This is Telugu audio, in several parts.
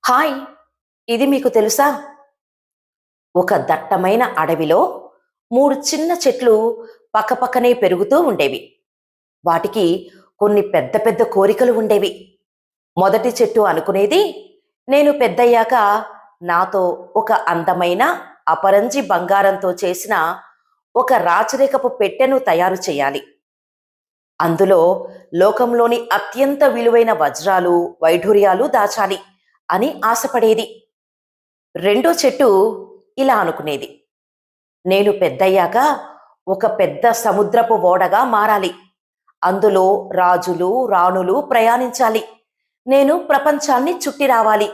హాయ్! ఇది మీకు తెలుసా? ఒక దట్టమైన అడవిలో 3 చిన్న చెట్లు పక్కపక్కనే పెరుగుతూ ఉండేవి. వాటికి కొన్ని పెద్ద పెద్ద కోరికలు ఉండేవి. మొదటి చెట్టు అనుకునేది, నేను పెద్దయ్యాక నాతో ఒక అందమైన అపరంజి బంగారంతో చేసిన ఒక రాచరికపు పెట్టెను తయారు చేయాలి. అందులో లోకంలోని అత్యంత విలువైన వజ్రాలు, వైఢూర్యాలు దాచాలి అని ఆశపడేది. రెండో చెట్టు ఇలా అనుకునేది, నేను పెద్దయ్యాక ఒక పెద్ద సముద్రపు ఓడగా మారాలి. అందులో రాజులు, రాణులు ప్రయాణించాలి. నేను ప్రపంచాన్ని చుట్టి రావాలి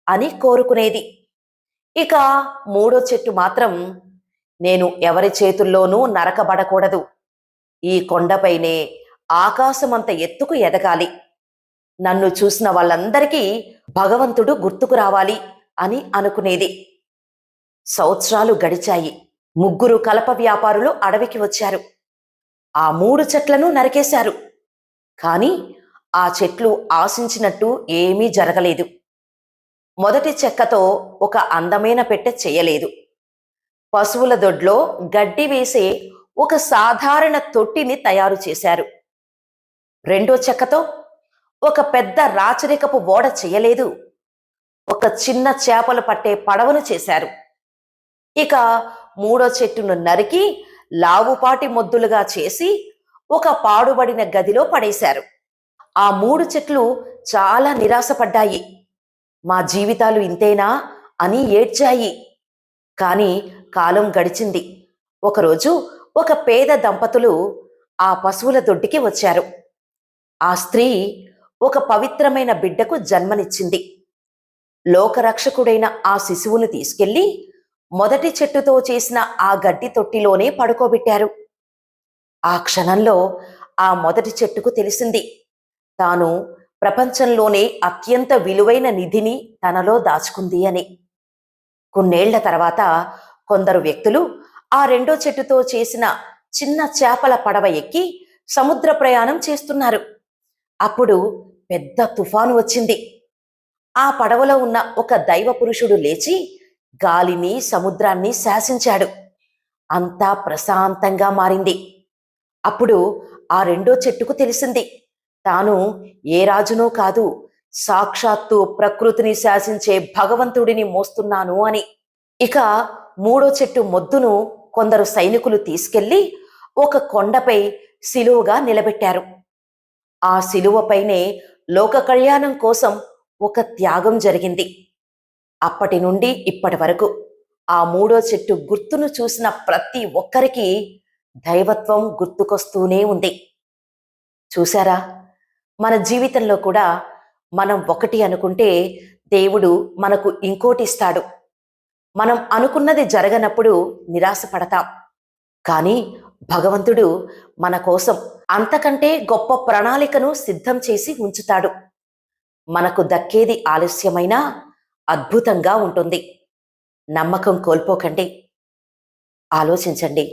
అని కోరుకునేది. ఇక మూడో చెట్టు మాత్రం, నేను ఎవరి చేతుల్లోనూ నరకబడకూడదు. ఈ కొండపైనే ఆకాశమంత ఎత్తుకు ఎదగాలి. నన్ను చూసిన వాళ్ళందరికీ భగవంతుడు గుర్తుకు రావాలి అని అనుకునేది. సంవత్సరాలు గడిచాయి. 3 కలప వ్యాపారులు అడవికి వచ్చారు. ఆ 3 చెట్లను నరికేశారు. కానీ ఆ చెట్లు ఆశించినట్టు ఏమీ జరగలేదు. మొదటి చెక్కతో ఒక అందమైన పెట్టె చేయలేదు. పశువుల దొడ్లో గడ్డి వేసే ఒక సాధారణ తొట్టిని తయారు చేశారు. రెండో చెక్కతో ఒక పెద్ద రాచరికపు ఓడ చేయలేదు. ఒక చిన్న చేపలు పట్టే పడవను చేశారు. ఇక మూడో చెట్టును నరికి లావుపాటి మొద్దులుగా చేసి ఒక పాడుబడిన గదిలో పడేశారు. ఆ 3 చెట్లు చాలా నిరాశపడ్డాయి. మా జీవితాలు ఇంతేనా అని ఏడ్చాయి. కానీ కాలం గడిచింది. ఒకరోజు ఒక పేద దంపతులు ఆ పశువుల దొడ్డికి వచ్చారు. ఆ స్త్రీ ఒక పవిత్రమైన బిడ్డకు జన్మనిచ్చింది. లోకరక్షకుడైన ఆ శిశువును తీసుకెళ్లి మొదటి చెట్టుతో చేసిన ఆ గడ్డి తొట్టిలోనే పడుకోబెట్టారు. ఆ క్షణంలో ఆ మొదటి చెట్టుకు తెలిసింది, తాను ప్రపంచంలోనే అత్యంత విలువైన నిధిని తనలో దాచుకుంది అని. కొన్నేళ్ల తర్వాత కొందరు వ్యక్తులు ఆ రెండో చెట్టుతో చేసిన చిన్న చేపల పడవ ఎక్కి సముద్ర ప్రయాణం చేస్తున్నారు. అప్పుడు పెద్ద తుఫాను వచ్చింది. ఆ పడవలో ఉన్న ఒక దైవ పురుషుడు లేచి గాలిని, సముద్రాన్ని శాసించాడు. అంతా ప్రశాంతంగా మారింది. అప్పుడు ఆ రెండో చెట్టుకు తెలిసింది, తాను ఏ రాజునో కాదు, సాక్షాత్తు ప్రకృతిని శాసించే భగవంతుడిని మోస్తున్నాను అని. ఇక మూడో చెట్టు మొద్దును కొందరు సైనికులు తీసుకెళ్లి ఒక కొండపై శిలువగా నిలబెట్టారు. ఆ శిలువపైనే లోక కళ్యాణం కోసం ఒక త్యాగం జరిగింది. అప్పటి నుండి ఇప్పటి వరకు ఆ మూడో చెట్టు గుర్తును చూసిన ప్రతి ఒక్కరికి దైవత్వం గుర్తుకొస్తూనే ఉంది. చూశారా? మన జీవితంలో కూడా మనం ఒకటి అనుకుంటే దేవుడు మనకు ఇంకోటి ఇస్తాడు. మనం అనుకున్నది జరగనప్పుడు నిరాశపడతాం. కానీ భగవంతుడు మన కోసం అంతకంటే గొప్ప ప్రణాళికను సిద్ధం చేసి ఉంచుతాడు. మనకు దక్కేది ఆలస్యమైనా అద్భుతంగా ఉంటుంది. నమ్మకం కోల్పోకండి. ఆలోచించండి.